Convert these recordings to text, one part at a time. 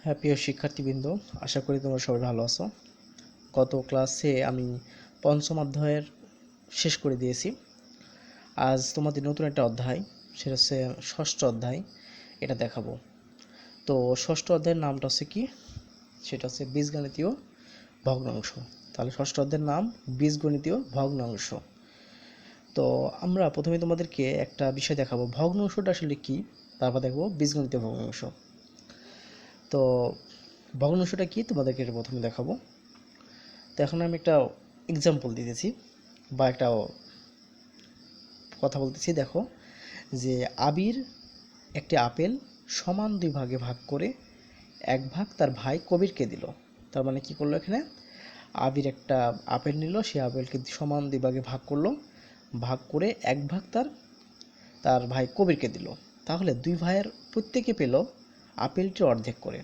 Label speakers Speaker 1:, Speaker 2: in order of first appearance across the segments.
Speaker 1: হ্যাঁ, প্রিয় শিক্ষার্থীবৃন্দ, আশা করি তোমরা সবাই ভালো আছো। গত ক্লাসে আমি পঞ্চম অধ্যায়ের শেষ করে দিয়েছি। আজ তোমাদের নতুন একটা অধ্যায়, সেটা হচ্ছে ষষ্ঠ অধ্যায়, এটা দেখাবো। তো ষষ্ঠ অধ্যায়ের নামটা হচ্ছে কি? সেটা হচ্ছে বীজগণিতীয় ভগ্নাংশ। তাহলে ষষ্ঠ অধ্যায়ের নাম বীজগণিতীয় ভগ্নাংশ। তো আমরা প্রথমে তোমাদেরকে একটা বিষয় দেখাবো, ভগ্নাংশটা আসলে কি, তারপর দেখবো বীজগণিতীয় ভগ্নাংশ। তো ভগ্নাংশটা কি তোমাদেরকে এটা প্রথমে দেখাবো। তো এখন আমি একটা এক্সাম্পল দিতেছি বা একটা কথা বলতেছি। দেখো যে আবির একটি আপেল সমান দুই ভাগে ভাগ করে এক ভাগ তার ভাই কবিরকে দিল। তার মানে কি করলো, এখানে আবির একটা আপেল নিল, সে আপেলকে সমান দুই ভাগে ভাগ করলো, ভাগ করে এক ভাগ তার ভাই কবিরকে দিল। তাহলে দুই ভাইয়ের প্রত্যেকে পেল আপেলটি অর্ধেক করে।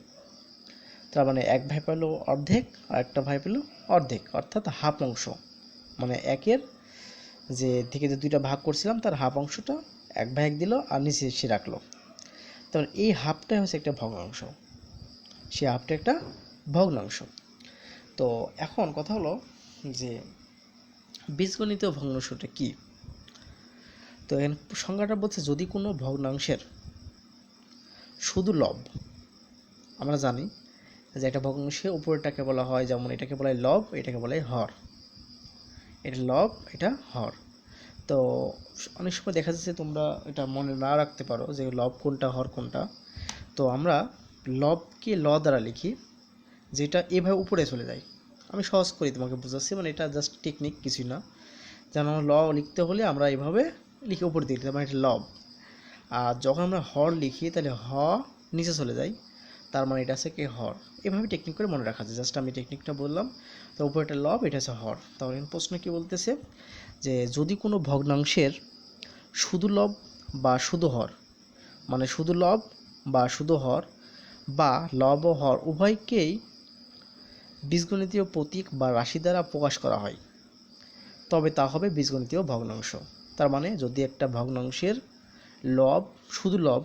Speaker 1: তার মানে এক ভাই পেল অর্ধেক আর একটা ভাই পেল অর্ধেক, অর্থাৎ হাফ অংশ। মানে একের যে থেকে যে দুইটা ভাগ করছিলাম তার হাফ অংশটা এক ভাগ দিল আর নিচে সে রাখলো। তখন এই হাফটাই হচ্ছে একটা ভগ্নাংশ, সে হাফটা একটা ভগ্নাংশ। তো এখন কথা হলো যে বীজগণিতীয় ভগ্নাংশটা কি। তো এখানে সংজ্ঞাটা বলছে, যদি কোনো ভগ্নাংশের শুধু লব, আমরা জানি যে একটা ভগ্নাংশে উপরেরটাকে বলা হয়, যেমন এটাকে বলা হয় লব, এটাকে বলা হয় হর। এটা লব, এটা হর। তো অনেক সময় দেখা যাচ্ছে তোমরা এটা মনে না রাখতে পারো যে লব কোনটা হর কোনটা। তো আমরা লবকে ল দ্বারা লিখি, যেটা এভাবে উপরে চলে যায়। আমি সহজ করি তোমাকে বুঝাচ্ছি, মানে এটা জাস্ট টেকনিক, কিছুই না। যেন ল লিখতে হলে আমরা এভাবে লিখে উপরে দিয়ে লিখতে, মানে এটা লব। আর যখন আমরা হর লিখি তাহলে হ নিচে চলে যায়, তার মানে এটা আছে কি হর। এভাবে টেকনিক করে মনে রাখা যায়, জাস্ট আমি টেকনিকটা বললাম। তো উপরে এটা লব, এটা আছে হর। তাহলে প্রশ্ন কি বলতেছে যে যদি কোনো ভগ্নাংশের শুধু লব বা শুধু হর, মানে শুধু লব বা শুধু হর বা লব ও হর উভয়কেই বীজগণিতীয় প্রতীক বা রাশি দ্বারা প্রকাশ করা হয়, তবে তা হবে বীজগণিতীয় ভগ্নাংশ। তার মানে যদি একটা ভগ্নাংশের লব, শুধু লব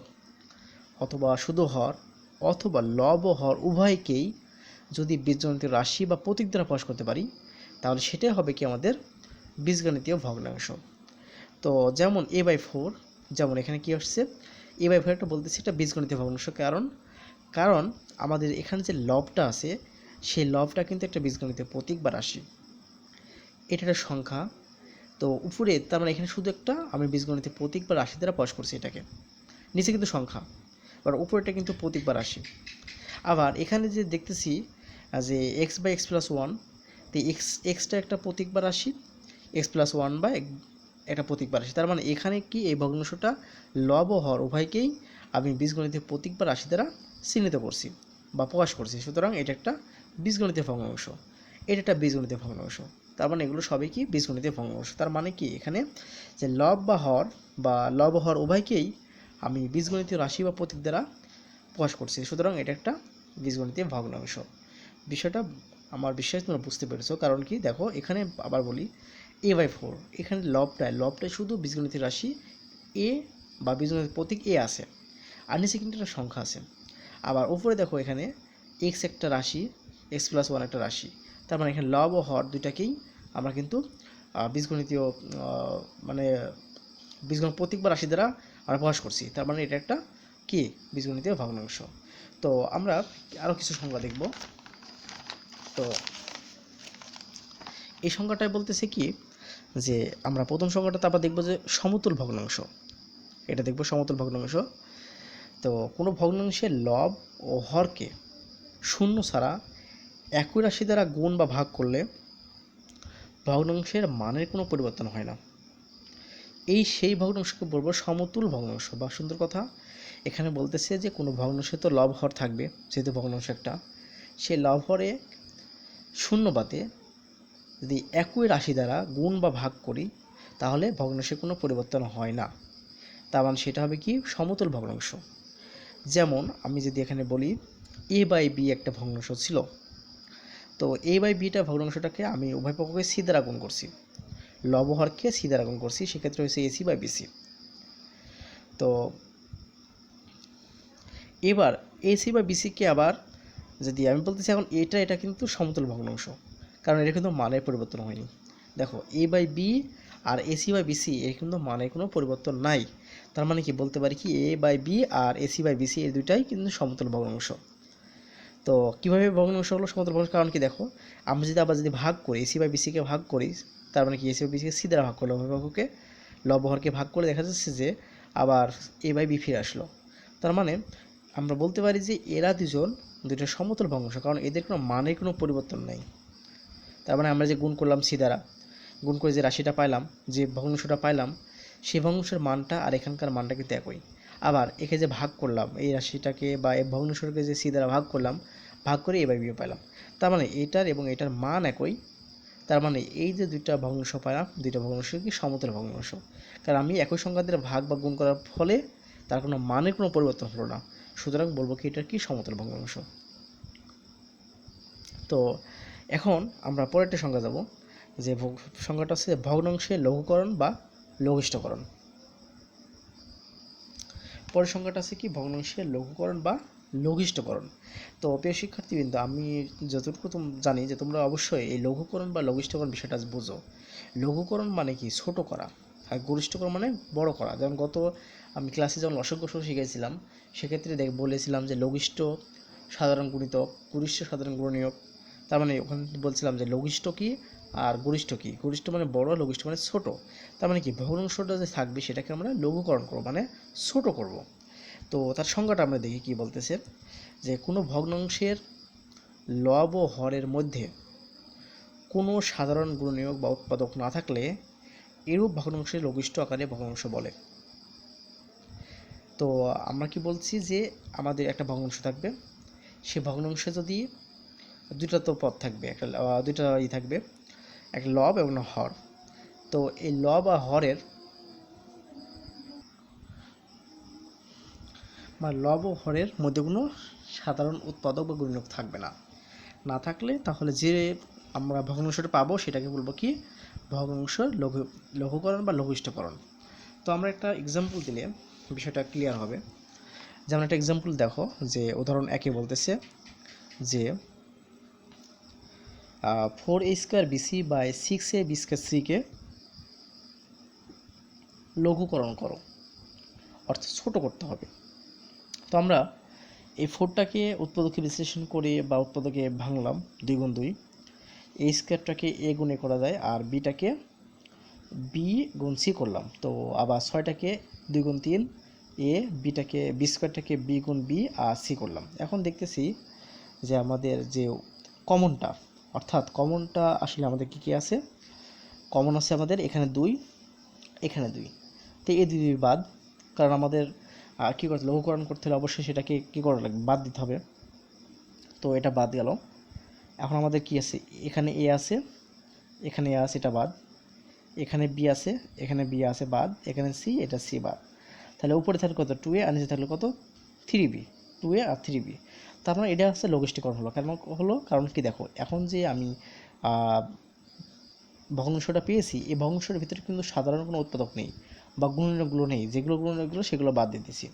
Speaker 1: অথবা শুধু হর অথবা লব ও হর উভয়কেই যদি বীজগণিতীয় রাশি বা প্রতীক দ্বারা প্রকাশ করতে পারি, তাহলে সেটাই হবে কি আমাদের বীজগণিতীয় ভগ্নাংশ। তো যেমন a/4, যেমন এখানে কি আসছে a/4, একটা বলতেছি এটা বীজগণিতীয় ভগ্নাংশ। কারণ আমাদের এখানে যে লবটা আছে, সেই লবটা কিন্তু একটা বীজগণিতীয় প্রতীক বা রাশি, এটা একটা সংখ্যা। তো উপরে তার মানে এখানে শুধু একটা আমি বীজগণিতীয় প্রতীক বা রাশি দ্বারা প্রকাশ করছি এটাকে, নিচে কিন্তু সংখ্যা, আর উপরেটা কিন্তু প্রতীক বা রাশি। আবার এখানে যে দেখতেছি যে x/x+1, তো এক্সটা একটা প্রতীক বা রাশি, x+1 বা একটা প্রতীক বা রাশি। তার মানে এখানে কি এই ভগ্নাংশটা লব ও হর উভয়কেই আমি বীজগণিতীয় প্রতীক বা রাশি দ্বারা চিহ্নিত করছি বা প্রকাশ করছি, সুতরাং এটা একটা বীজগণিতীয় ভগ্নাংশ, এটা একটা বীজগণিতীয় ভগ্নাংশ। তার মানে এগুলো সবই কি বীজগণিতীয় ভগ্নাংশ। তার মানে কি এখানে যে লব ও হর উভয়কেই আমি বীজগণিতীয় রাশি বা প্রতীক দ্বারা প্রকাশ করছি, সুতরাং এটা একটা বীজগণিতীয় ভগ্নাংশ। বিষয়টা আমার বিশ্বাস তোমরা বুঝতে পেরেছো। কারণ কি দেখো এখানে আবার বলি a/4, এখানে লবটায় শুধু বীজগণিতীয় রাশি এ বা বীজগণিতীয় প্রতীক এ আছে, আর নিচে কিন্তু একটা সংখ্যা আছে। আবার উপরে দেখো এখানে এক্স একটা রাশি, x+1 একটা রাশি। তার মানে এখানে লব ও হর দুইটাকেই আমরা কিন্তু বীজগণিতীয় মানে বীজগণিত প্রতীক বা রাশি দ্বারা আমরা প্রকাশ করছি। তার মানে এটা একটা কি বীজগণিতীয় ভগ্নাংশ। তো আমরা আরও কিছু সংখ্যা দেখব। তো এই সংখ্যাটাই বলতেছে কি যে আমরা প্রথম সংখ্যাটা তারপর দেখব যে সমতুল ভগ্নাংশ, এটা দেখব সমতুল ভগ্নাংশ। তো কোনো ভগ্নাংশের লব ও হরকে শূন্য ছাড়া একই রাশি দ্বারা গুণ বা ভাগ করলে ভগ্নাংশের মানের কোনো পরিবর্তন হয় না। সেই ভগ্নাংশকে বলবো সমতুল ভগ্নাংশ। বা সুন্দর কথা, এখানে বলতেছে যে কোনো ভগ্নাংশে তো লব হর থাকবে, যেহেতু ভগ্নাংশ একটা, সেই লব হরে শূন্য বাদে যদি একই রাশি দ্বারা গুণ বা ভাগ করি, তাহলে ভগ্নাংশের কোনো পরিবর্তন হয় না। তার মানে সেটা হবে কি সমতুল ভগ্নাংশ। যেমন আমি যদি এখানে বলি a/b একটা ভগ্নাংশ ছিল, তো a/bটা ভগ্নাংশটাকে আমি উভয় পক্ষকে সি দ্বারা গুণ করছি, লব হরকে সি দ্বারা গুণ করছি, সেক্ষেত্রে হয়েছে ac/bc। তো এবার ac/bcকে আবার যদি আমি বলতেছি এখন এটা কিন্তু সমতল ভগ্নাংশ, কারণ এটা কিন্তু মানের পরিবর্তন হয়নি। দেখো a/b আর ac/bc এর কিন্তু মানে কোনো পরিবর্তন নাই। তার মানে কি বলতে পারি কি a/b আর ac/bc এই দুইটাই কিন্তু সমতল ভগ্নাংশ। তো কীভাবে ভগ্নাংশ হলো সমতল ভগ্নাংশ? কারণ কি দেখো, আমরা যদি আবার যদি ভাগ করি ac/bcকে ভাগ করি, তার মানে কি ac/bcকে c দ্বারা ভাগ করলে অভিভাবককে লবহরকে ভাগ করে দেখা যাচ্ছে যে আবার a/b ফিরে আসলো। তার মানে আমরা বলতে পারি যে এরা দুইটা সমতল ভগ্নাংশ, কারণ এদের কোনো মানের কোনো পরিবর্তন নেই। তার মানে আমরা যে গুণ করলাম c দ্বারা, গুণ করে যে রাশিটা পাইলাম, যে ভগ্নাংশটা পাইলাম, সেই ভগ্নাংশের মানটা আর এখানকার মানটা কিন্তু একই। আবার একে যে ভাগ করলাম এই রাশিটাকে বা এই ভগ্নাংশটাকে যে c দ্বারা ভাগ করলাম, ভাগ করে a/b পাইলাম। তার মানে এটার এবং এটার মান একই। তার মানে এই যে দুইটা ভগ্নাংশ পাইলাম, দুইটা ভগ্নাংশ কি সমতল ভগ্নাংশ, কারণ আমি একই সংখ্যা দিয়ে ভাগ বা গুণ করার ফলে তার কোনো মানের কোনো পরিবর্তন হলো না, সুতরাং বলবো কি এটার কি সমতল ভগ্নাংশ। তো এখন আমরা পরেরটা সংখ্যা যাব, যে সংখ্যাটা হচ্ছে ভগ্নাংশের লঘুকরণ বা লঘিষ্ঠকরণ। পরের সংখ্যাটা আছে কি ভগ্নাংশের লঘুকরণ বা লঘিষ্ঠকরণ। তো প্রিয় শিক্ষার্থীবৃন্দ, আমি যতটুকু জানি যে তোমরা অবশ্যই এই লঘুকরণ বা লঘিষ্ঠকরণ বিষয়টা বুঝো। লঘুকরণ মানে কি ছোট করা, আর গরিষ্ঠকরণ মানে বড় করা। যেমন আমি ক্লাসে যখন লসক গসক শিখেছিলাম, সেক্ষেত্রে বলেছিলাম যে লঘিষ্ঠ সাধারণ গুণিতক, গরিষ্ঠ সাধারণ গুণনীয়ক। তার মানে ওখানে বলছিলাম যে লঘিষ্ঠ কি আর গরিষ্ঠ কি। গরিষ্ঠ মানে বড়, লঘিষ্ঠ মানে ছোট। তার মানে কি ভগ্নাংশটা যে থাকবে সেটাকে আমরা লঘুকরণ করব, মানে ছোট করব। তো তার সংজ্ঞাটা আমরা দেখি কি বলতেছে, যে কোনো ভগ্নাংশের লব ও হরের মধ্যে কোনো সাধারণ গুণনীয়ক বা উৎপাদক না থাকলে এরূপ ভগ্নাংশের লঘিষ্ঠ আকারে ভগ্নাংশ বলে। তো আমরা কি বলছি যে আমাদের একটা ভগ্নাংশ থাকবে, সে ভগ্নাংশে যদি দুইটা তো পদ থাকবে, দুইটা থাকবে, একটা লব এবং হর। তো এই লব আর হরের লব ও হরের মধ্যে কোনো সাধারণ উৎপাদক বা গুণনীয়ক থাকবে না। না থাকলে তাহলে যে আমরা ভগ্নাংশটা পাবো সেটাকে বলবো কি ভগ্নাংশের লঘুকরণ বা লঘিষ্ঠকরণ। তো আমরা একটা এক্সাম্পল দিলে বিষয়টা ক্লিয়ার হবে। যেমন একটা এক্সাম্পল দেখো, যে উদাহরণ একে বলতেছে যে 4a² BC by 6ab² C কে লঘুকরণ করো, অর্থাৎ ছোট করতে হবে। তো আমরা এই 4টাকে উৎপাদকে বিশ্লেষণ করে বা উৎপাদকে ভাঙলাম 2 গুণ 2, a² a গুণে করা যায়, আর বিটাকে b গুণ c করলাম। তো আবার 6টাকে 2 গুণ 3 a, বিটাকে b² b গুণ b আর c করলাম। এখন দেখতেছি যে আমাদের যে কমনটা, অর্থাৎ কমনটা আসলে আমাদের কি আছে, কমন আছে আমাদের এখানে 2, এখানে 2। তো এই 2 বাদ, কারণ আমাদের কী করতে লঘুকরণ করতে হলে অবশ্যই সেটাকে কী করা লাগবে, বাদ দিতে হবে। তো এটা বাদ গেল। এখন আমাদের কি আছে, এখানে এ আছে, এখানে এ আছে, এটা বাদ। এখানে বি আছে, এখানে বি আছে, বাদ। এখানে সি, এটা সি বাদ। তাহলে উপরে থাকলে কত 2a, আর নিচে থাকলে কত 3b, 2a আর 3b। তার মানে এটা হচ্ছে লঘিষ্ঠকরণ হলো। কেন হলো, কারণ কি দেখো, এখন যে আমি ভগ্নাংশটা পেয়েছি, এই ভগ্নাংশের ভিতরে কিন্তু সাধারণ কোনো উৎপাদক নেই বা গুণনীয়কগুলো নেই, যেগুলো গুণনীয়কগুলো সেগুলো বাদ দিয়ে দিয়েছি।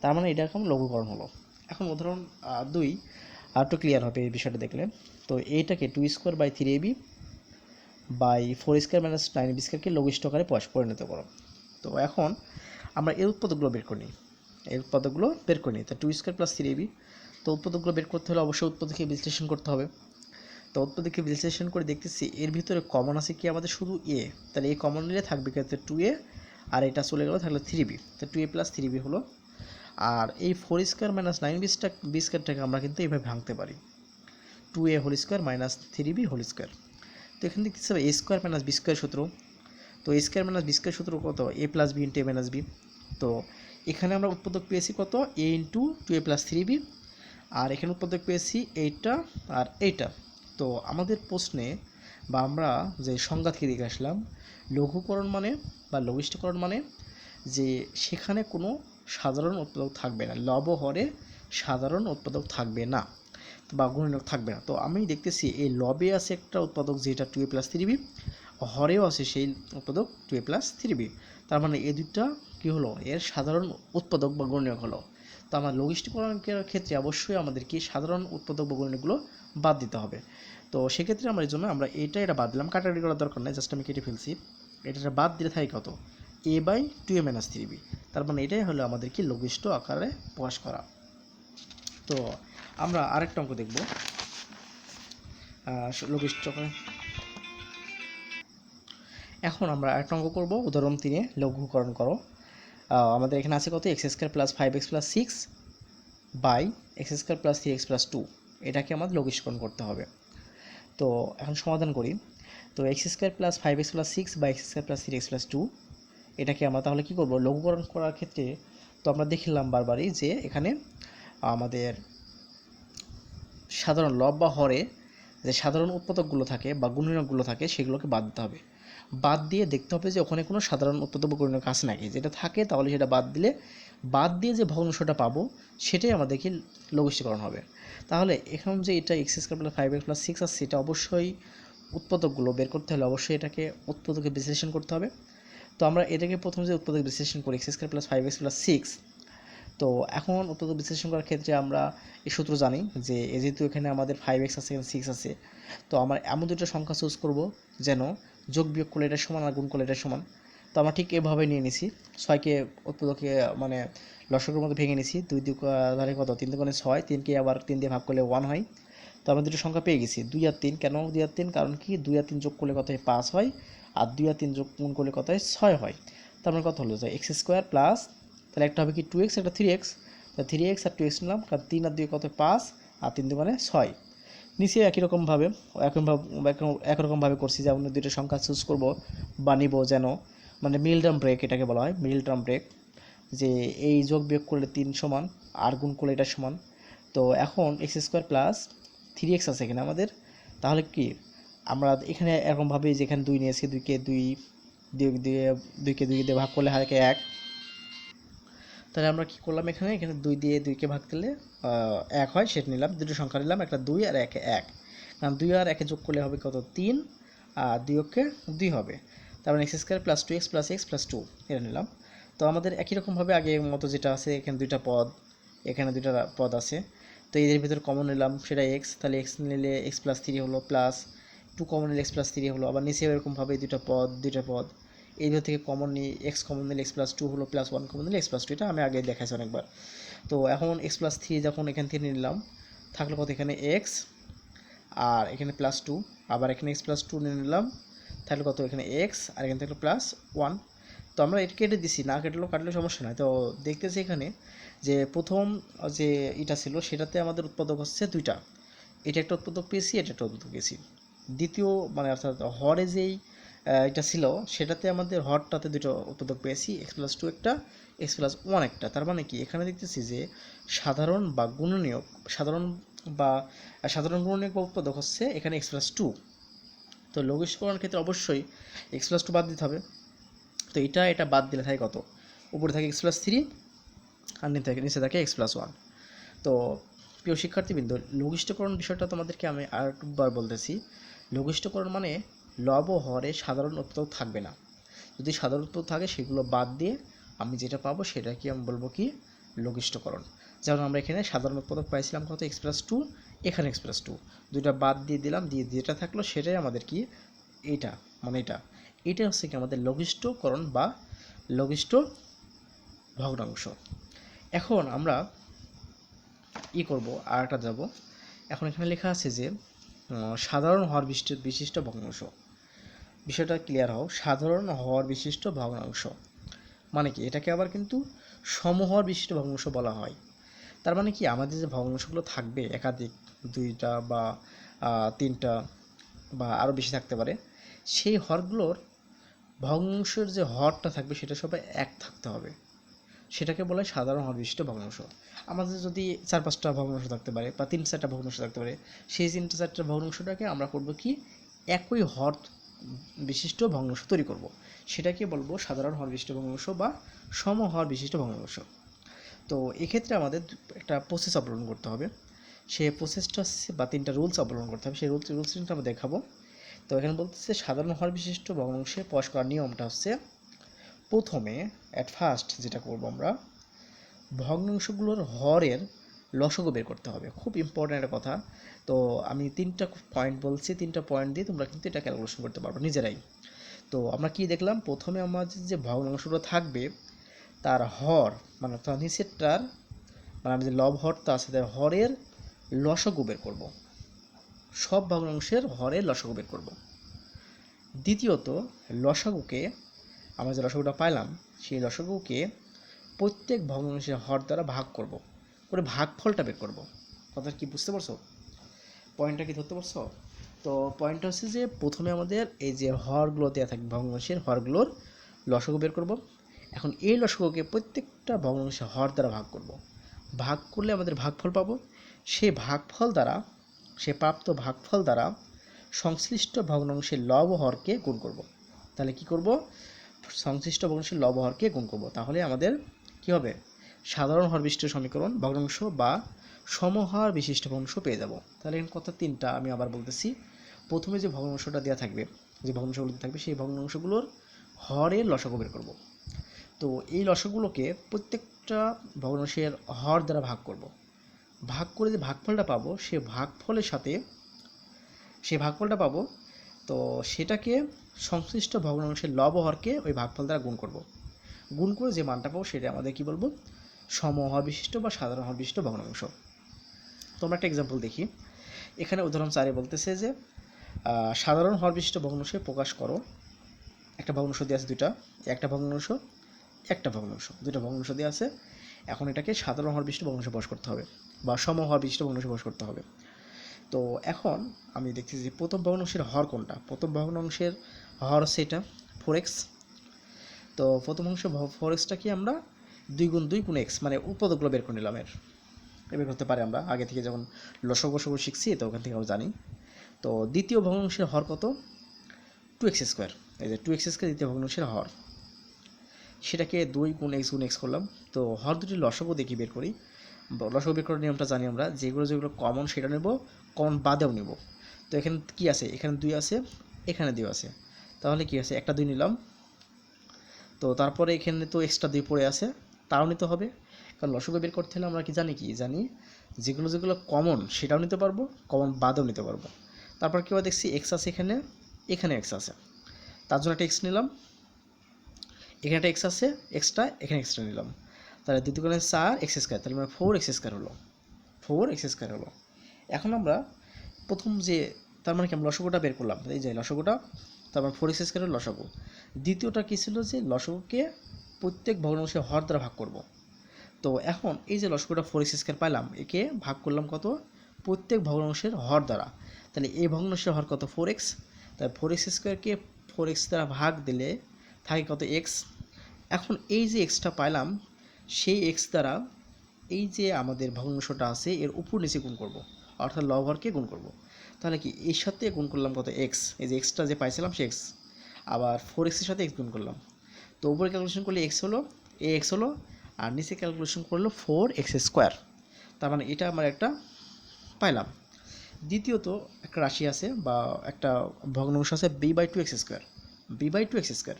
Speaker 1: তার মানে এটা এখন লঘুকরণ হলো। এখন উদাহরণ 2 আর একটু ক্লিয়ার হবে এই বিষয়টা দেখলে। তো এইটাকে 2² by 3ab by 4² minus 9ab² লঘিষ্ঠ আকারে পরিণত করো। তো এখন আমরা এই উৎপাদকগুলো বের করে নিই, তো 2² প্লাস 3ab। তো উৎপাদকগুলো বের করতে হলে অবশ্যই উৎপাদকে বিশ্লেষণ করতে হবে। তো উৎপাদকে বিশ্লেষণ করে দেখতেছি এর ভিতরে কমন আছে কি আমাদের শুধু a, তাহলে এই কমন নিলে থাকবে ক্ষেত্রে 2a, আর এটা চলে গেল থাকলে 3b। তো 2a প্লাস 3b হলো। আর এই 4² মাইনাস 9b² আমরা কিন্তু এইভাবে ভাঙতে পারি, 2a whole square minus 3b whole square. তো এখান থেকে কী হবে, a² মাইনাস b² সূত্র। তো a² মাইনাস b² সূত্র কত, a plus b into a minus b। তো এখানে আমরা উৎপাদক পেয়েছি কত, a into 2a plus 3b, আর এখানে উৎপাদক পেয়েছি এইটা আর এইটা। তো আমাদের প্রশ্নে বা আমরা যে সংজ্ঞা থেকে দেখে আসলাম, লঘুকরণ মানে বা লঘিষ্ঠকরণ মানে যে সেখানে কোনো সাধারণ উৎপাদক থাকবে না, লব হরে সাধারণ উৎপাদক থাকবে না বা গুণনীয়ক থাকবে না। তো আমি দেখতেছি এই লবে আছে একটা উৎপাদক যেটা 2a প্লাস 3b, হরেও আছে সেই উৎপাদক 2a প্লাস 3b। তার মানে এই দুইটা কী হলো, এর সাধারণ উৎপাদক বা গুণনীয়ক হলো। তো আমার লঘিষ্ঠীকরণের ক্ষেত্রে অবশ্যই আমাদের কি সাধারণ উৎপাদক বর্গগুলো বাদ দিতে হবে। তো সেক্ষেত্রে আমরা এই জন্য আমরা এটা বাদ দিলাম, কাটাকাটি করার দরকার নেই, জাস্ট আমি কেটে ফেলছি। এটা বাদ দিলে থাকে কত, a/2a-3b। তার মানে এটাই হলো আমাদের কি লঘিষ্ঠ আকারে প্রকাশ করা। তো আমরা আরেকটা অঙ্ক দেখব লঘিষ্ঠ। এখন আমরা আরেকটা অঙ্ক করব, উদাহরণ 3 লঘুকরণ করো। আমাদের এখানে আছে কত, x² + 5x + 6 by x² + 3x + 2। এটাকে আমাদের লঘিষ্ঠকরণ করতে হবে। তো এখন সমাধান করি। তো x² + 5x + 6 বা x² + 3x + 2 এটাকে আমরা তাহলে কি করব, লঘুকরণ করার ক্ষেত্রে তো আমরা দেখলাম বারবারই যে এখানে আমাদের সাধারণ লব বা হরে যে সাধারণ উৎপাদকগুলো থাকে বা গুণনীয়কগুলো থাকে সেগুলোকে বাদ দিতে হবে। বাদ দিয়ে দেখতে হবে যে ওখানে কোনো সাধারণ উৎপাদক বা গুণনীয়ক আছে নাকি, যেটা থাকে তাহলে সেটা বাদ দিলে বাদ দিয়ে যে ভগ্নাংশটা পাবো সেটাই আমাদেরকে লঘিষ্ঠীকরণ হবে। তাহলে এখন যে এটা x² + 5x + 6 আছে, সেটা অবশ্যই উৎপাদকগুলো বের করতে হলে অবশ্যই এটাকে উৎপাদকে বিশ্লেষণ করতে হবে। তো আমরা এটাকে প্রথম যে উৎপাদক বিশ্লেষণ করি x² + 5x + 6। তো এখন উৎপাদক বিশ্লেষণ করার ক্ষেত্রে আমরা এই সূত্র জানি যে যেহেতু এখানে আমাদের 5x আছে, এখানে 6 আছে, তো আমরা এমন দুটো সংখ্যা চুজ করব যেন যোগ বিয়োগ করলে এটা সমান আর গুণ করলে এটা সমান। তো আমরা ঠিক এভাবে নিয়ে নিছি, 6কে উৎপাদকে মানে লসাগুর মধ্যে ভেঙে নিছি, 2 ধারে কত, 3 দুগুণে 6, 3কে আবার 3 দিয়ে ভাগ করলে 1 হয়। তো আমরা দুটো সংখ্যা পেয়ে গেছি 2 আর 3। কেন 2 আর 3? কারণ কি 2 আর 3 যোগ করলে কত হয়, 5 হয়, আর 2 আর 3 যোগ গুণ করলে কত হয়, 6 হয়। তার মানে কত হলো যে x² প্লাস, তাহলে একটা হবে কি 2x, একটা 3x, তো 3x আর 2x নিলাম, কারণ 3 আর 2 কত, 5, আর 3 দুগুণে 6। নিচে একরকমভাবে করছি, যেমন দুটো সংখ্যা চুজ করব বা নিব যেন মানে মিডল টার্ম ব্রেক এটাকে বলা হয়, মিডল টার্ম ব্রেক, যে এই যোগ বিয়োগ করলে 3 সমান আর গুণ করলে এটা সমান। তো এখন x² প্লাস 3x আছে এখানে আমাদের, তাহলে কি আমরা এখানে এরকমভাবে যেখানে 2 নিয়েছি, 2কে 2 দিয়ে ভাগ করলে হয় 1। তাহলে আমরা কি করলাম, এখানে 2 দিয়ে 2কে ভাগ করলে 1 হয়, সেটা নিলাম, দুটো সংখ্যা নিলাম, একটা 2 আর 1 1। কারণ 2 আর 1 যোগ করলে হবে কত, 3, আর 2 কে 2 হবে। তারপরে x² + 2x + x + 2 এটা নিলাম। তো আমাদের একই রকমভাবে আগের মতো যেটা আছে, এখানে দুইটা পদ, এখানে দুইটা পদ আছে, তো এদের ভিতরে কমন নিলাম সেটা x, তাহলে x নিলে x + 3 হলো, প্লাস 2 কমন নিলে x + 3 হলো। আবার নিচে এরকমভাবে দুইটা পদ এই দুটো থেকে কমন নিয়ে x কমন নিলে x + 2 হলো, প্লাস 1 কমন নিলে x + 2। এটা আমি আগে দেখাইছি অনেকবার। তো এখন x + 3 যখন এখান থেকে নিলাম, থাকলো কত, এখানে x, আর এখানে +2, আবার এখানে x + 2 নিয়ে নিলাম, তাহলে কত, এখানে x, আর এখানে থাকলো +1। তো আমরা এটা কেটে দিছি, না কাটলেও সমস্যা নয়। তো দেখতেছি এখানে যে প্রথম যে এটা ছিল সেটাতে আমাদের উৎপাদক হচ্ছে দুইটা, এটা একটা উৎপাদক পেয়েছি, এটা একটা উৎপাদক পেয়েছি। দ্বিতীয় মানে অর্থাৎ হরে যেই এটা ছিল সেটাতে আমাদের হরটাতে দুটো উৎপাদক পেয়েছি, x + 2 একটা, x + 1 একটা। তার মানে কি এখানে দেখতেছি যে সাধারণ বা গুণনীয়ক, সাধারণ গুণনীয়ক বা উৎপাদক হচ্ছে এখানে x + 2। তো লঘিষ্ঠকরণের ক্ষেত্রে অবশ্যই x + 2 বাদ দিতে হবে। তো এটা বাদ দিলে থাকে কত, উপরে থাকে x + 3 আর নিচে থাকে x + 1। তো প্রিয় শিক্ষার্থীবৃন্দ, লঘিষ্ঠকরণ বিষয়টা তোমাদেরকে আমি আরেকবার বলতেছি। লঘিষ্ঠকরণ মানে লব ও হরে সাধারণ উৎপাদক থাকবে না, যদি সাধারণ উৎপাদক থাকে সেগুলো বাদ দিয়ে আমি যেটা পাবো সেটাকে আমি বলবো কি, লঘিষ্ঠকরণ। যেমন আমরা এখানে সাধারণ উৎপাদক পাইছিলাম কত, x + 2, এখানে x + 2, দুইটা বাদ দিয়ে দিলাম, দিয়ে যেটা থাকলো সেটাই আমাদের কি, এইটা মানে এটা হচ্ছে কি আমাদের লঘিষ্ঠকরণ বা লঘিষ্ঠ ভগ্নাংশ। এখন আমরা করব আর একটা যাব। এখন এখানে লেখা আছে যে সাধারণ হর বিশিষ্ট ভগ্নাংশ। বিষয়টা ক্লিয়ার হও, সাধারণ হর বিশিষ্ট ভগ্নাংশ মানে কি, এটাকে আবার কিন্তু সমহর বিশিষ্ট ভগ্নাংশ বলা হয়। তার মানে কি আমাদের যে ভগ্নাংশগুলো থাকবে একাধিক, 2টা বা 3টা বা আরও বেশি থাকতে পারে, সেই হরগুলোর ভগ্নাংশের যে হরটা থাকবে সেটা সবাই এক থাকতে হবে, সেটাকে বলে সাধারণ হর বিশিষ্ট ভগ্নাংশ। আমাদের যদি 4-5টা ভগ্নাংশ থাকতে পারে বা 3-4টা ভগ্নাংশ থাকতে পারে, সেই 3-4টা ভগ্নাংশটাকে আমরা করব কি, একই হর বিশিষ্ট ভগ্নাংশ তৈরি করব, সেটাকে বলবো সাধারণ হর বিশিষ্ট ভগ্নাংশ বা সমহর বিশিষ্ট ভগ্নাংশ। তো এক্ষেত্রে আমাদের একটা প্রসেস অবলম্বন করতে হবে, সেই প্রসেসটা হচ্ছে বা 3টা রুলস অবলম্বন করতে হবে, সেই রুলসটা আমরা দেখাবো। তো এখানে বলতেছে সাধারণ হর বিশিষ্ট ভগ্নাংশে প্রকাশ করার নিয়মটা হচ্ছে, প্রথমে ফার্স্ট যেটা করব আমরা, ভগ্নাংশগুলোর হরের লসাগু বের করতে হবে। খুব ইম্পর্ট্যান্ট একটা কথা। তো আমি 3টা পয়েন্ট বলছি, 3টা পয়েন্ট দিয়ে তোমরা কিন্তু এটা ক্যালকুলেশন করতে পারবে নিজেরাই। তো আমরা কি দেখলাম, প্রথমে আমাদের যে ভগ্নাংশগুলো থাকবে তার হর মানে তার নিচেরটার মানে আমি যে লব হরটা আছে তার হরের লসাগু বের করব, সব ভগ্নাংশের হরের লসাগু বের করব। দ্বিতীয়ত লসাগুকে আমরা যে লসাগুটা পাইলাম সেই লসাগুকে প্রত্যেক ভগ্নাংশের হর দ্বারা ভাগ করব, করে ভাগফলটা বের করব। কথা কি বুঝতে পারছো? পয়েন্টটা কি ধরতে পারছো? তো পয়েন্টটা হচ্ছে যে প্রথমে আমাদের এই যে হরগুলো দেওয়া থাকবে ভগ্নাংশের হরগুলোর লসাগু বের করব। এখন এই লসাগুকে প্রত্যেকটা ভগ্নাংশের হর দ্বারা ভাগ করব, ভাগ করলে আমাদের ভাগফল পাবো। সেই ভাগফল দ্বারা সে প্রাপ্ত ভাগফল দ্বারা সংশ্লিষ্ট ভগ্নাংশের লব হরকে গুণ করব। তাহলে কি করব, সংশ্লিষ্ট ভগ্নাংশের লব হরকে গুণ করব। তাহলে আমাদের কি হবে, সাধারণ হর বিশিষ্ট সমীকরণ ভগ্নাংশ বা সমহর বিশিষ্ট ভগ্নাংশ পেয়ে যাব। তাহলে এখানে কথা 3টা আমি আবার বলতেছি। প্রথমে যে ভগ্নাংশটা দেওয়া থাকবে, যে ভগ্নাংশগুলো থাকবে সেই ভগ্নাংশগুলোর হরের লসাগু বের করব। তো এই লসাগুলোকে প্রত্যেকটা ভগ্নাংশের হর দ্বারা ভাগ করব, ভাগ করে যে ভাগফলটা পাবো সে ভাগফলের সাথে পাবো, তো সেটাকে সংশ্লিষ্ট ভগ্নাংশের লব হরকে ওই ভাগফল দ্বারা গুণ করব। গুণ করে যে মানটা পাবো সেটা আমাদের কি বলবো, সমহর বিশিষ্ট বা সাধারণ হর বিশিষ্ট ভগ্নাংশ। তো আমরা একটা এক্সাম্পল দেখি। এখানে উদাহরণ 4 বলতেছে যে সাধারণ হর বিশিষ্ট ভগ্নাংশে প্রকাশ করো। একটা ভগ্নাংশ দিয়ে আছে দুইটা, একটা ভগ্নাংশ দুইটা ভগ্নাংশ দিয়ে আছে। এখন এটাকে সাধারণ হর বিশিষ্ট ভগ্নাংশে প্রকাশ করতে হবে বা সমহর বিশিষ্ট ভগ্নাংশে প্রকাশ করতে হবে। তো এখন আমি দেখতেছি যে প্রথম ভগ্নাংশের হর কোনটা। প্রথম ভগ্নাংশের হর হচ্ছে এটা 4x। তো প্রথম অংশ 4xটা কি আমরা 2 গুণ 2 গুণ x মানে উৎপাদকগুলো বের করে নিলাম। বের করতে পারি আমরা আগে থেকে যখন লসাগু শিখছি, তো ওখান থেকে আমরা জানি। তো দ্বিতীয় ভগ্নাংশের হর কত, 2x স্কোয়ার। এই যে 2x স্কোয়ার দ্বিতীয় ভগ্নাংশের হর, সেটাকে 2 গুণ x করলাম। তো হর দুটি লসাগু দেখি বের করি। লসাগু বের করার নিয়মটা জানি আমরা, যেগুলো কমন সেটা নেব, কমন বাদেও নেব। তো এখানে কি আছে, এখানে 2 আছে, এখানে 2 আছে, তাহলে কি আছে, একটা 2 নিলাম। তো তারপরে এখানে তো এক্সট্রা 2 পড়ে আছে, তাও নিতে হবে, কারণ লসাগু বের করতে হলে আমরা জানি যেগুলো কমন সেটাও নিতে পারবো, কমন বাদেও নিতে পারবো। তারপর কি দেখছি এক্স আছে, এখানে এক্স আছে, তার জন্য একটা এক্স নিলাম। এখানে একটা এক্স আছে এক্সট্রা, এখানে এক্সট্রা নিলাম। তাহলে 2 গুণে 4 এক্স স্কোয়ার, তাহলে মানে 4x স্কোয়ার হলো। এখন আমরা প্রথম যে তার মানে কি আমরা লসাগুটা বের করলাম, এই যে লসাগুটা, তারপর 4x স্কোয়ারের লসাগু। দ্বিতীয়টা কী ছিল, যে লসাগুকে প্রত্যেক ভগ্নাংশের হর দ্বারা ভাগ করব। তো এখন এই যে লসাগুটা 4x স্কোয়ার পাইলাম, একে ভাগ করলাম কত, প্রত্যেক ভগ্নাংশের হর দ্বারা। তাহলে এই ভগ্নাংশের হর কত, 4x। তাই 4x স্কোয়ারকে 4x দ্বারা ভাগ দিলে থাকে কত, x। এখন এই যে এক্সটা পাইলাম, সেই এক্স দ্বারা এই যে আমাদের ভগ্নাংশটা আছে এর উপর নিচে গুণ করব, অর্থাৎ লব হরকে গুণ করব। তাহলে কি এর সাথে গুণ করলাম কত, এক্স। এই যে এক্সটা যে পাইছিলাম সে এক্স, আবার 4xের সাথে এক্স গুণ করলাম। তো উপরে ক্যালকুলেশন করলে এক্স হলো, এক্স হলো, আর নিচে ক্যালকুলেশন করলো 4x স্কোয়ার। তার মানে এটা আমার একটা পাইলাম। দ্বিতীয়ত একটা রাশি আছে বা একটা ভগ্নাংশ আছে b/2x স্কোয়ার, b/2x স্কোয়ার।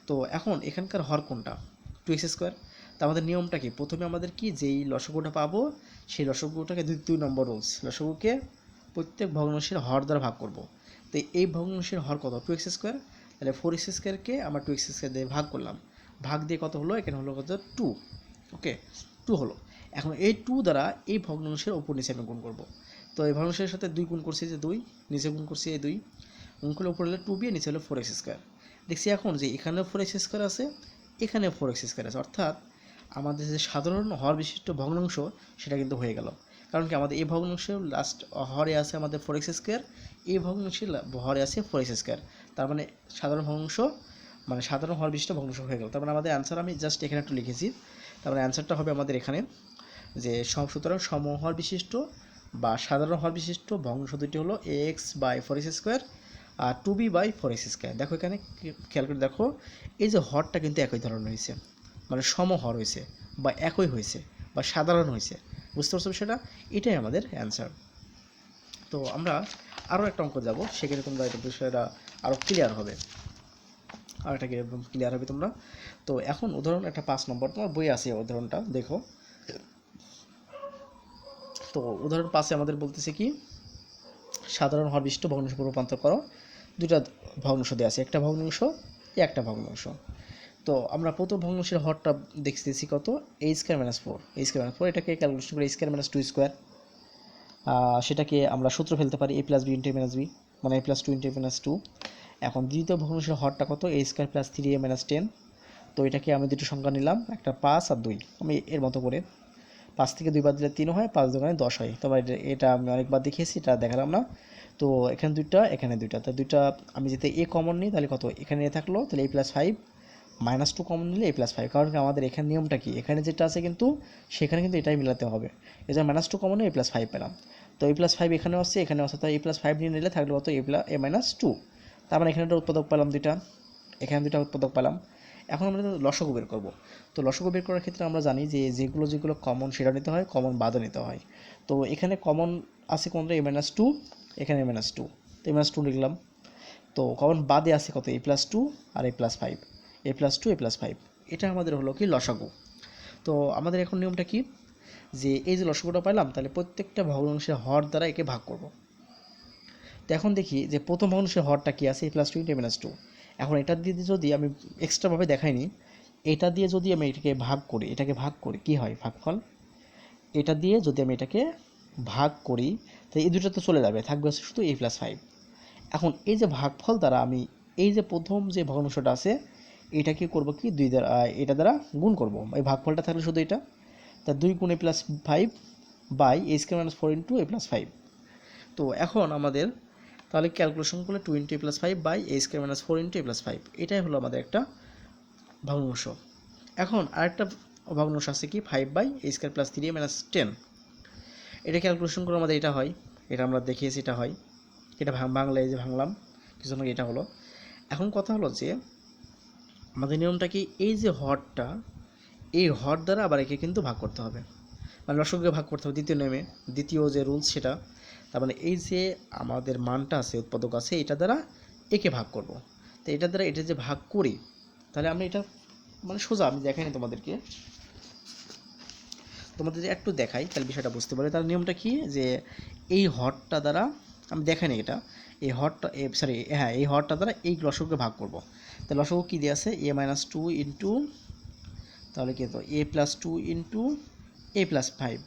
Speaker 1: তো এখন এখানকার হর কোনটা, 2x স্কোয়ার। তা আমাদের নিয়মটা কি, প্রথমে আমাদের কি যেই লসাগুটা পাবো সেই লসাগুটাকে 2 নম্বর রুলস, লসাগুকে প্রত্যেক ভগ্নাংশের হর দ্বারা ভাগ করব। তো এই ভগ্নাংশের হর কত, 2x স্কোয়ার। তাহলে 4x স্কোয়ারকে আমরা 2x স্কোয়ার দিয়ে ভাগ করলাম, ভাগ দিয়ে কত হলো, এখানে হলো কত, 2। ওকে, 2 হলো। এখন এই 2 দ্বারা এই ভগ্নাংশের উপর নিচে আমি গুণ করব। তো এই ভগ্নাংশের সাথে 2 গুণ করছি, যে 2, নিচে গুণ করছি এই 2, গুণ করলে উপরে হলো 2b, নিচে হলো 4x স্কোয়ার। দেখছি এখন যে এখানেও 4x স্কোয়ার আছে, এখানেও 4x স্কোয়ার আছে, অর্থাৎ আমাদের যে সাধারণ হর বিশিষ্ট ভগ্নাংশ সেটা কিন্তু হয়ে গেল। কারণ কি আমাদের এই ভগ্নাংশের লাস্ট হরে আছে আমাদের 4x স্কোয়ার, এই ভগ্নাংশের হরে আছে 4x স্কোয়ার। তার মানে সাধারণ ভগ্নাংশ মানে সাধারণ হর বিশিষ্ট ভগ্নাংশ হয়ে গেল। তার মানে আমাদের অ্যান্সার আমি জাস্ট এখানে একটু লিখেছি। তার মানে অ্যান্সারটা হবে আমাদের এখানে যে সুতরাং সমহর বিশিষ্ট বা সাধারণ হর বিশিষ্ট ভগ্নাংশ দুটি হলো ax/4x স্কোয়ার আর 2b/4x স্কোয়ার। দেখো এখানে খেয়াল করে দেখো, এই যে হরটা কিন্তু একই ধরনের হয়েছে, মানে সমহর হয়েছে বা একই হয়েছে বা সাধারণ হয়েছে। বুঝতে পারছো বিষয়টা? এটাই আমাদের অ্যান্সার। তো আমরা আরও একটা অঙ্ক যাব, সেখানে তোমরা এটা বিষয়টা আরও ক্লিয়ার হবে। আর এটাকে একদম ক্লিয়ার হবে তোমরা। তো এখন উদাহরণ একটা 5 নম্বর তোমার বই আছে, উদাহরণটা দেখো। তো উদাহরণ 5-এ আমাদের বলতেছে কি, সাধারণ হর বিশিষ্ট ভগ্নাংশে রূপান্তর করো। দুইটা ভগ্নাংশ দেওয়া আছে, একটা ভগ্নাংশ একটা ভগ্নাংশ। তো আমরা প্রথম ভগ্নাংশের হরটা দেখতেছি কত, a²-4 এটাকে ক্যালকুলেশন করে a²-2², সেটাকে আমরা সূত্র ফেলতে পারি a+b × b, মানে a+2 × -2। এখন দ্বিতীয় ভগ্নাংশের হরটা কত, a² + 3a-10। তো এটাকে আমি দুটো সংখ্যা নিলাম, একটা 5 আর 2। আমি এর মতো করে 5 থেকে 2 বাদ দিলে 3 হয়, 5 2 10 হয়। তবে এটা আমি অনেকবার দেখিয়েছি, এটা দেখালাম না। তো এখানে দুইটা, এখানে দুইটা, তো দুইটা আমি যদি এ কমন নিই তাহলে কত, এখানে এ থাকলো, তাহলে a+5, -2 কমন নিলে a+5। কারণ আমাদের এখানে নিয়মটা কি, এখানে যেটা আছে কিন্তু সেখানে কিন্তু এটাই মিলাতে হবে। এই যে -2 কমন নিয়ে a+5 পেলাম, তো a+5 এখানেও আসছে, এখানেও আসছে, তাই a+5 নিয়ে নিলে থাকলে কত, a-2। তার মানে এখানে একটা উৎপাদক পেলাম দুইটা, এখানে দুইটা উৎপাদক পেলাম। এখন আমরা লসাগু বের করব। তো লসাগু বের করার ক্ষেত্রে আমরা জানি যে যেগুলো কমন সেটা নিতে হয়, কমন বাদও নিতে হয়। তো এখানে কমন আছে কোনটা, a-2, এখানে a-2, তো a-2 লিখলাম। তো কমন বাদে আছে কত, a+2 আর a+5, a+2 a+5। এটা আমাদের হলো কি লসাগু। তো আমাদের এখন নিয়মটা কি, যে এই যে লসাগুটা পাইলাম, তাহলে প্রত্যেকটা ভগ্নাংশের হর দ্বারা একে ভাগ করব। তো এখন দেখি যে প্রথম ভগ্নাংশের হরটা কি আছে, a+2 × -2। এখন এটা দিয়ে যদি আমি এক্সট্রাভাবে দেখাইনি, এটা দিয়ে যদি আমি এটাকে ভাগ করি কি হয় ভাগফল, এটা দিয়ে যদি আমি এটাকে ভাগ করি, তাই এই দুটো তো চলে যাবে, থাকবে শুধু a+5। এখন এই যে ভাগফল দ্বারা আমি এই যে প্রথম যে ভগ্নাংশটা আছে এটাকে করব কি, এটা দ্বারা গুণ করব। এই ভাগফলটা থাকলে শুধু এটা, তা 2 × a+5 বাই a² - 4 × a+5। তো এখন আমাদের তাহলে ক্যালকুলেশন করলে 2 × a+5 বাই a² - 4 × a+5, এটাই হলো আমাদের একটা ভগ্নাংশ। এখন আরেকটা ভগ্নাংশ আছে কি, 5/a² + 3a - 10। এটা ক্যালকুলেশন করে আমাদের এটা হয়, এটা আমরা দেখিয়েছি, এটা হয়। এটা বাংলায় যে ভাঙলাম কিছু না, এটা হলো। এখন কথা হলো যে আমাদের নিয়মটা কি, এই যে হরটা, এই হর দ্বারা আবার একে কিন্তু ভাগ করতে হবে, মানে লসাগুকে ভাগ করতে হবে দ্বিতীয় নিয়মে, দ্বিতীয় যে রুলস সেটা। তার মানে এই যে আমাদের মানটা আছে, উৎপাদক আছে, এটা দ্বারা একে ভাগ করব। তো এটা দ্বারা এটা যে ভাগ করি, তাহলে আমরা এটা মানে সোজা আমি দেখাইনি তোমাদেরকে, তোমাদের যদি একটু দেখাই তাহলে বিষয়টা বুঝতে পারবে। তার নিয়মটা কি, যে এই হরটা দ্বারা আমি দেখাইনি এটা, এই হরটা হ্যাঁ, এই হরটা দ্বারা এই লসাগুকে ভাগ করব। তো লসাগু কী দিয়ে আছে, a-2 ইন্টু, তাহলে কি হতো, a+2 ইন্টু a+5।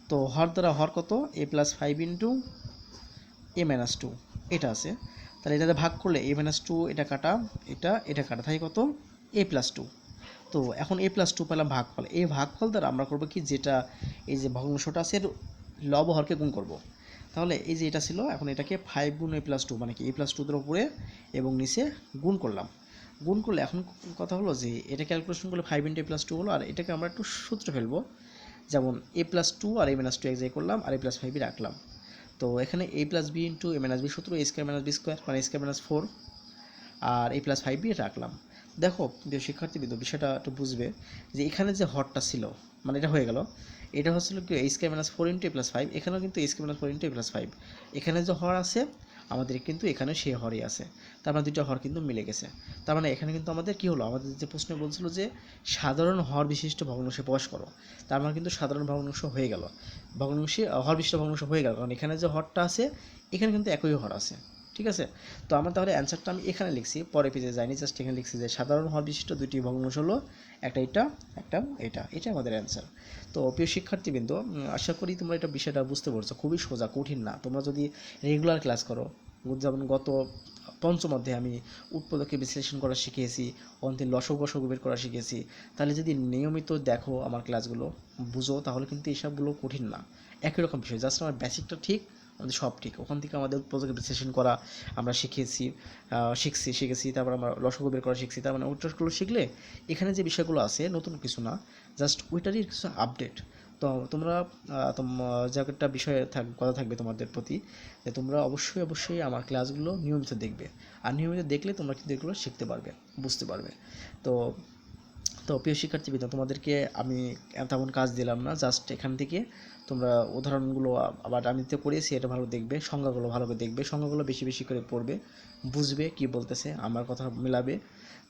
Speaker 1: তো হর দ্বারা হর কত, a+5 ইন্টু a-2, এটা আছে। তাহলে এটাতে ভাগ করলে a-2, এটা কাটা, এটা কাটা, তাই কত, a+2। তো এখন a+2 পেলাম ভাগফল, এই ভাগফল দ্বারা আমরা করব কি, যেটা এই যে ভগ্নাংশটা আছে লব হরকে গুণ করব। তাহলে এই যে এটা ছিল, এখন এটাকে 5 গুণ a+2, মানে কি a+2 এর উপরে এবং নিচে গুণ করলাম। গুণ করলে এখন কথা হলো যে এটা ক্যালকুলেশন করলে 5 × a+2 হলো, আর এটাকে আমরা একটু সূত্র ফেলবো, যেমন a+2 আর a-2 এক জায়গায় করলাম, আর a+5 রাখলাম। তো এখানে a+b × a-b সূত্র, a² - b² মানে a² - 4, আর a+5b রাখলাম। দেখো প্রিয় শিক্ষার্থীবৃন্দ, বিষয়টা একটু বুঝবে, যে এখানে যে হরটা ছিল, মানে এটা হয়ে গেল, এটা হচ্ছিল কি a² - 4 × a+5, এখানেও কিন্তু a² - 4 × a+5। এখানে যে হর আছে আমাদের কিন্তু এখানে সেই হরই আছে, তার মানে দুইটা হর কিন্তু মিলে গেছে। তার মানে এখানে কিন্তু আমাদের কি হলো, আমাদের যে প্রশ্ন বলছিল যে সাধারণ হর বিশিষ্ট ভগ্নাংশে প্রকাশ করো, তার মানে কিন্তু সাধারণ ভগ্নাংশ হয়ে গেল, ভগ্নাংশে হর বিশিষ্ট ভগ্নাংশ হয়ে গেল, কারণ এখানে যে হরটা আছে এখানে কিন্তু একই হর আছে। ঠিক আছে, তো আমার তাহলে অ্যান্সারটা আমি এখানে লিখছি, পরে পেজে যাইনি, জাস্ট এখানে লিখছি যে সাধারণ হর বিশিষ্ট দুইটি ভগ্নাংশ হলো একটা একটা এটা আমাদের অ্যান্সার। তো প্রিয় শিক্ষার্থীবৃন্দ, আশা করি তোমরা এটা বিষয়টা বুঝতে পারছো, খুবই সোজা, কঠিন না। তোমরা যদি রেগুলার ক্লাস করো, যেমন গত পঞ্চম অধ্যায়ে আমি উৎপাদকে বিশ্লেষণ করা শিখিয়েছি, অন্তিম লসাগু বের করা শিখেছি, তাহলে যদি নিয়মিত দেখো আমার ক্লাসগুলো, বুঝো, তাহলে কিন্তু এইসবগুলো কঠিন না, একই রকম বিষয়, জাস্ট আমার বেসিকটা ঠিক, আমাদের সব ঠিক। ওখান থেকে আমাদের উৎপাদকে বিশ্লেষণ করা আমরা শিখেছি, তারপর আমরা লসাগু বের করা শিখছি। তার মানে ওইটাগুলো শিখলে এখানে যে বিষয়গুলো আছে নতুন কিছু না, জাস্ট ওইটারই কিছু আপডেট। তো তোমরা যে একটা বিষয়ে কথা থাকবে তোমাদের প্রতি, যে তোমরা অবশ্যই আমার ক্লাসগুলো নিয়মিত দেখবে, আর নিয়মিত দেখলে তোমরা কিন্তু এগুলো শিখতে পারবে, বুঝতে পারবে। তো তো প্রিয় শিক্ষার্থীবৃন্দ, তোমাদেরকে আমি তেমন কাজ দিলাম না, জাস্ট এখান থেকে তোমরা উদাহরণগুলো আবার আমি তো করেছি, এটা ভালো দেখবে, সংজ্ঞাগুলো ভালো করে দেখবে, সংজ্ঞাগুলো বেশি বেশি করে পড়বে, বুঝবে কি বলতেছে, আমার কথা মেলাবে।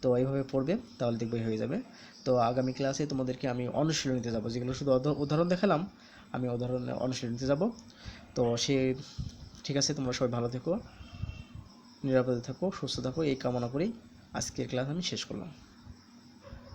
Speaker 1: তো এইভাবে পড়বে, তাহলে দেখবে হয়ে যাবে। তো আগামী ক্লাসে তোমাদেরকে আমি অনুশীলনীতে যাব, যেগুলো শুধু উদাহরণ দেখালাম, আমি উদাহরণে অনুশীলনীতে যাব। তো ঠিক আছে, তোমরা সবাই ভালো থেকো, নিরাপদে থাকো, সুস্থ থাকো, এই কামনা করেই আজকের ক্লাস আমি শেষ করলাম।